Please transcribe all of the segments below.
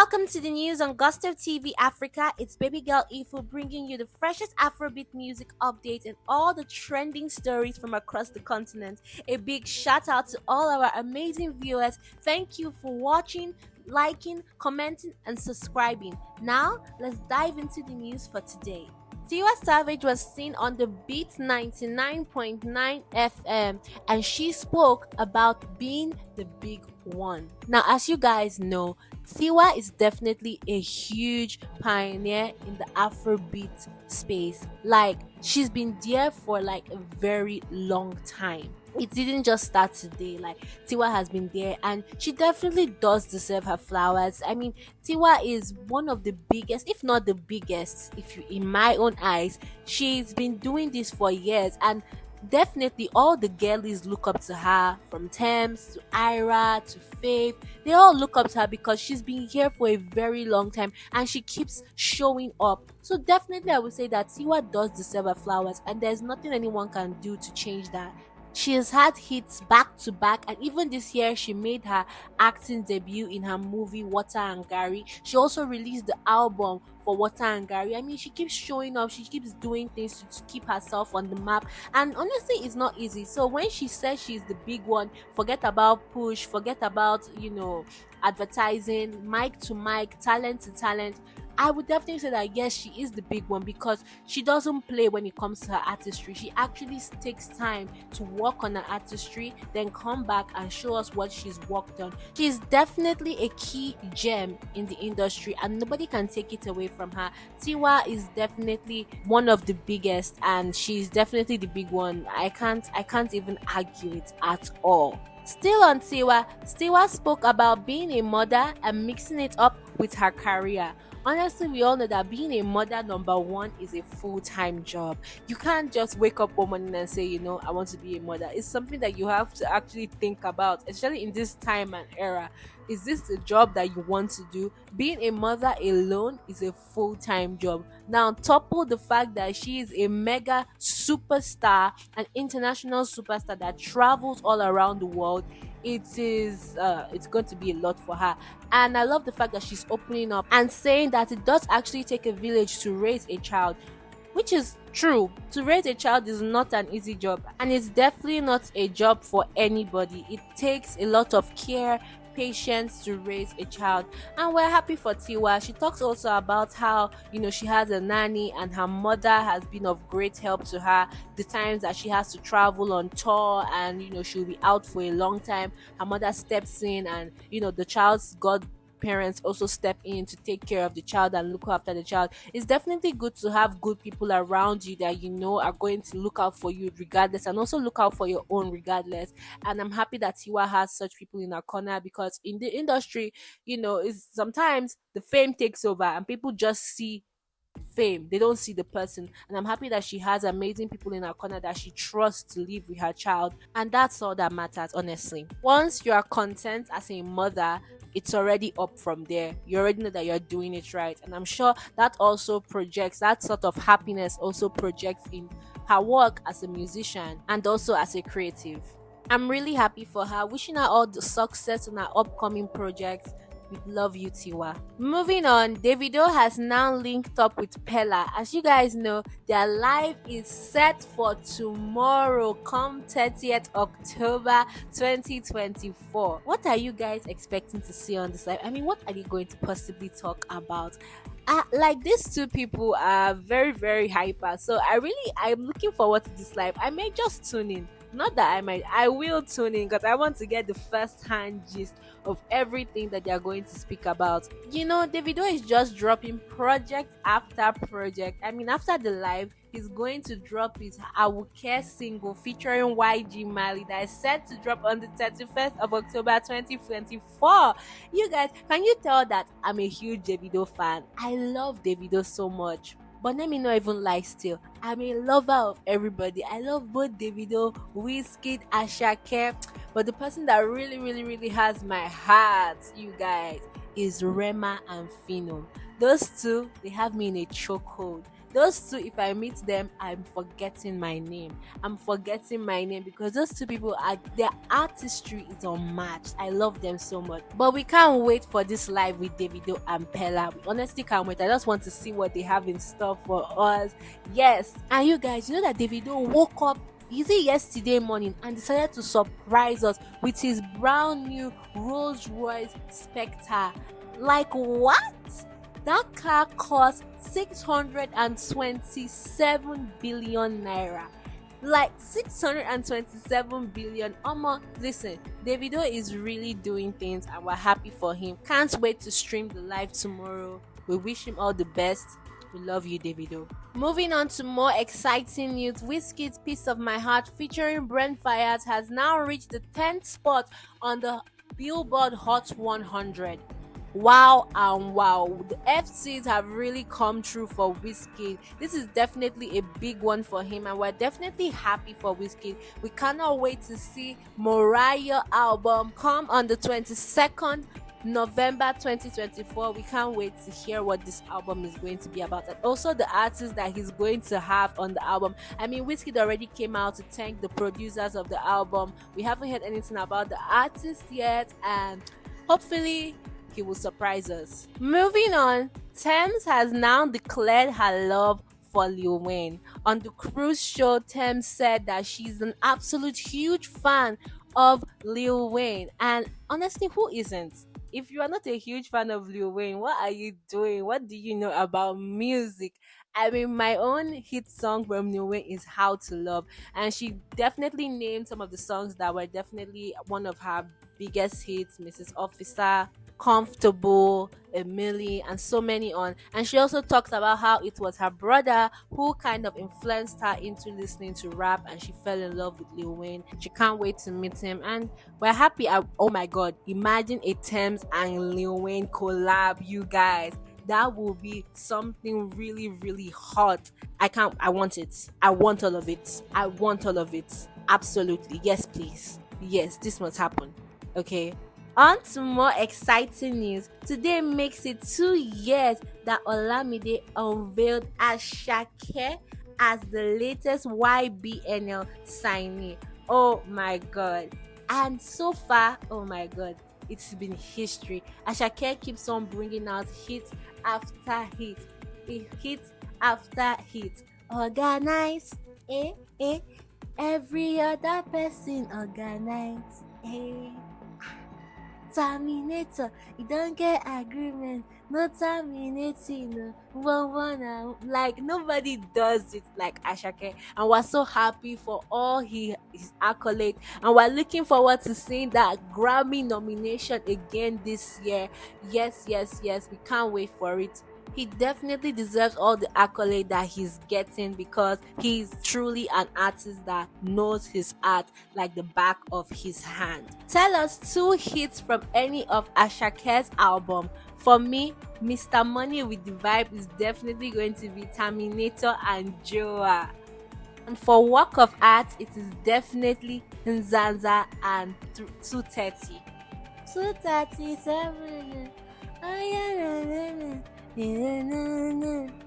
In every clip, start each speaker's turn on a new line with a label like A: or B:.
A: Welcome to the news on Gusto TV Africa. It's baby girl Ifu bringing you the freshest Afrobeat music updates and all the trending stories from across the continent. A big shout out to all our amazing viewers. Thank you for watching, liking, commenting, and subscribing. Now, let's dive into the news for today. Tiwa Savage was seen on the Beat 99.9 FM and she spoke about being the big one. Now, as you guys know, Tiwa is definitely a huge pioneer in the Afrobeat space. Like, she's been there for like a very long time. It didn't just start today. Like, Tiwa has been there and she definitely does deserve her flowers. I mean, Tiwa is one of the biggest, if not the biggest, if you in my own eyes. She's been doing this for years and definitely all the girlies look up to her, from Tems to Ira to Faith. They all look up to her because she's been here for a very long time and she keeps showing up. So definitely I would say that Tiwa does deserve her flowers and there's nothing anyone can do to change that. She has had hits back to back, and even this year, she made her acting debut in her movie Water and Gary. She also released the album for Water and Gary. I mean, she keeps showing up, she keeps doing things to keep herself on the map, and honestly, it's not easy. So, when she says she's the big one, forget about push, forget about, advertising, mic to mic, talent to talent. I would definitely say that yes, she is the big one because she doesn't play when it comes to her artistry. She actually takes time to work on her artistry, then come back and show us what she's worked on. She's definitely a key gem in the industry and nobody can take it away from her. Tiwa is definitely one of the biggest and she's definitely the big one. I can't even argue it at all. Still on Tiwa spoke about being a mother and mixing it up with her career. Honestly, we all know that being a mother, number one, is a full-time job. You can't just wake up one morning and say, I want to be a mother. It's something that you have to actually think about, especially in this time and era. Is this the job that you want to do? Being a mother alone is a full-time job. Now, topple the fact that she is a mega superstar, an international superstar that travels all around the world. It's going to be a lot for her, and I love the fact that she's opening up and saying that it does actually take a village to raise a child, which is true. To raise a child is not an easy job, and it's definitely not a job for anybody. It takes a lot of care, patience to raise a child, and we're happy for Tiwa. She talks also about how she has a nanny and her mother has been of great help to her. The times that she has to travel on tour and she'll be out for a long time, her mother steps in and the child's godparents also step in to take care of the child and look after the child. It's definitely good to have good people around you that are going to look out for you regardless and also look out for your own regardless. And I'm happy that Tiwa has such people in her corner because in the industry, is sometimes the fame takes over and people just see fame, they don't see the person, and I'm happy that she has amazing people in her corner that she trusts to live with her child, and that's all that matters. Honestly, once you are content as a mother, it's already up from there. You already know that you're doing it right, and I'm sure that also projects, that sort of happiness also projects in her work as a musician and also as a creative. I'm really happy for her, wishing her all the success on her upcoming projects. We love you, Tiwa. Moving on, Davido has now linked up with Peller. As you guys know, their live is set for tomorrow, come 30th October 2024. What are you guys expecting to see on this live? I mean, what are they going to possibly talk about? Like, these two people are very, very hyper. So I'm looking forward to this live. I may just tune in. Not that I will tune in because I want to get the first hand gist of everything that they are going to speak about. Davido is just dropping project after project. I mean, after the live, he's going to drop his I Will Care single featuring YG Mali that is set to drop on the 31st of October 2024. You guys, can you tell that I'm a huge Davido fan? I love Davido so much. But let me not even lie still. I'm a lover of everybody. I love both Davido, Wizkid, Asake. But the person that really, really, really has my heart, you guys, is Rema and Fino. Those two, they have me in a chokehold. Those two, if I meet them, I'm forgetting my name. I'm forgetting my name because those two people are their artistry is unmatched. I love them so much. But we can't wait for this live with Davido and Peller. We honestly can't wait. I just want to see what they have in store for us. Yes. And you guys, you know that Davido woke up, is it yesterday morning, and decided to surprise us with his brand new Rolls Royce Spectre. Like what? That car cost 627 billion naira. Like 627 billion. Listen, Davido is really doing things and we're happy for him. Can't wait to stream the live tomorrow. We wish him all the best. We love you, Davido. Moving on to more exciting news, Wizkid's Piece of My Heart featuring Brent Fayez has now reached the 10th spot on the Billboard Hot 100. Wow and wow, the FCs have really come true for Wizkid. This is definitely a big one for him and we're definitely happy for Wizkid. We cannot wait to see Mariah album come on the 22nd November 2024. We can't wait to hear what this album is going to be about and also the artists that he's going to have on the album. I mean, Wizkid already came out to thank the producers of the album. We haven't heard anything about the artists yet and hopefully he will surprise us. Moving on, Tems has now declared her love for Lil Wayne. On the cruise show, Tems said that she's an absolute huge fan of Lil Wayne. And honestly, who isn't? If you are not a huge fan of Lil Wayne, what are you doing? What do you know about music? I mean, my own hit song from Lil Wayne is How to Love. And she definitely named some of the songs that were definitely one of her biggest hits, Mrs. Officer, Comfortable, Emily, and so many on. And she also talked about how it was her brother who kind of influenced her into listening to rap and she fell in love with Lil Wayne. She can't wait to meet him and we're happy. Oh my god, imagine a Tems and Lil Wayne collab, you guys. That will be something really, really hot. I want it. I want all of it. I want all of it. Absolutely. Yes, please. Yes, this must happen. Okay. On to more exciting news. Today makes it 2 years that Olamide unveiled Asake as the latest YBNL signee. Oh my god. And so far, oh my god, it's been history. Asake keeps on bringing out hit after hit. Hit after hit. Organize, every other person organize, Terminator, you don't get agreement, no terminating, no one. Like nobody does it like Asake, and we're so happy for all his accolades, and we're looking forward to seeing that Grammy nomination again this year. Yes, we can't wait for it. He definitely deserves all the accolade that he's getting because he's truly an artist that knows his art like the back of his hand. Tell us 2 hits from any of Asake's album. For me, Mr. Money with the Vibe is definitely going to be Terminator and Joa. And for work of art, it is definitely Nzanza and 230. 237.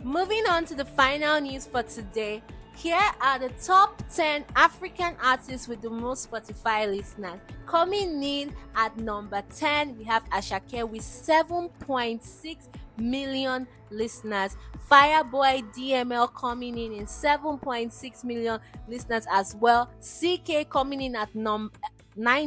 A: Moving on to the final news for today. Here are the top 10 African artists with the most Spotify listeners. Coming in at number 10, we have Asake with 7.6 million listeners. Fireboy DML coming in 7.6 million listeners as well. CK coming in at 9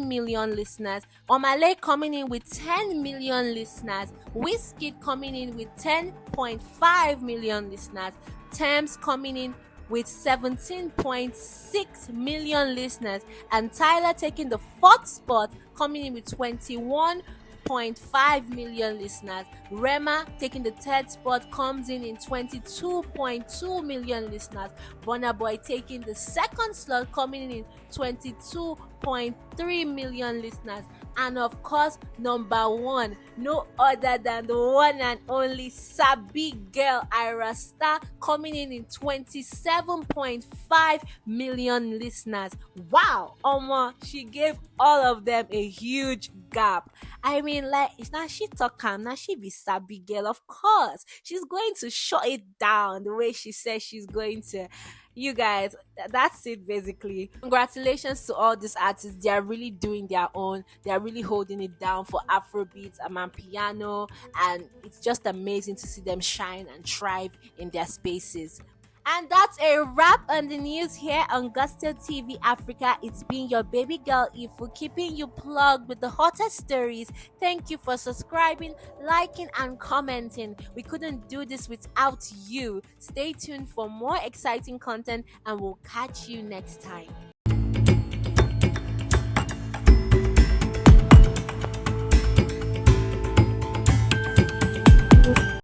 A: million listeners. Omale coming in with 10 million listeners. Wizkid coming in with 10.5 million listeners. Tems coming in with 17.6 million listeners. And Tyler taking the 4th spot, coming in with 21.5 million listeners. Rema taking the 3rd spot, comes in 22.2 million listeners. Burna Boy taking the 2nd slot, coming in 22.3 million listeners. And of course, number one, no other than the one and only Sabi Girl Ira Star, coming in 27.5 million listeners. Wow, Oma, she gave all of them a huge gap. I mean, like, now she talk calm, now she be Sabi Girl. Of course, she's going to shut it down the way she says she's going to. You guys, that's it basically. Congratulations to all these artists. They are really doing their own. They are really holding it down for Afrobeats, Piano, and it's just amazing to see them shine and thrive in their spaces. And that's a wrap on the news here on Gusto TV Africa. It's been your baby girl Ifu, keeping you plugged with the hottest stories. Thank you for subscribing, liking, and commenting. We couldn't do this without you. Stay tuned for more exciting content, and we'll catch you next time.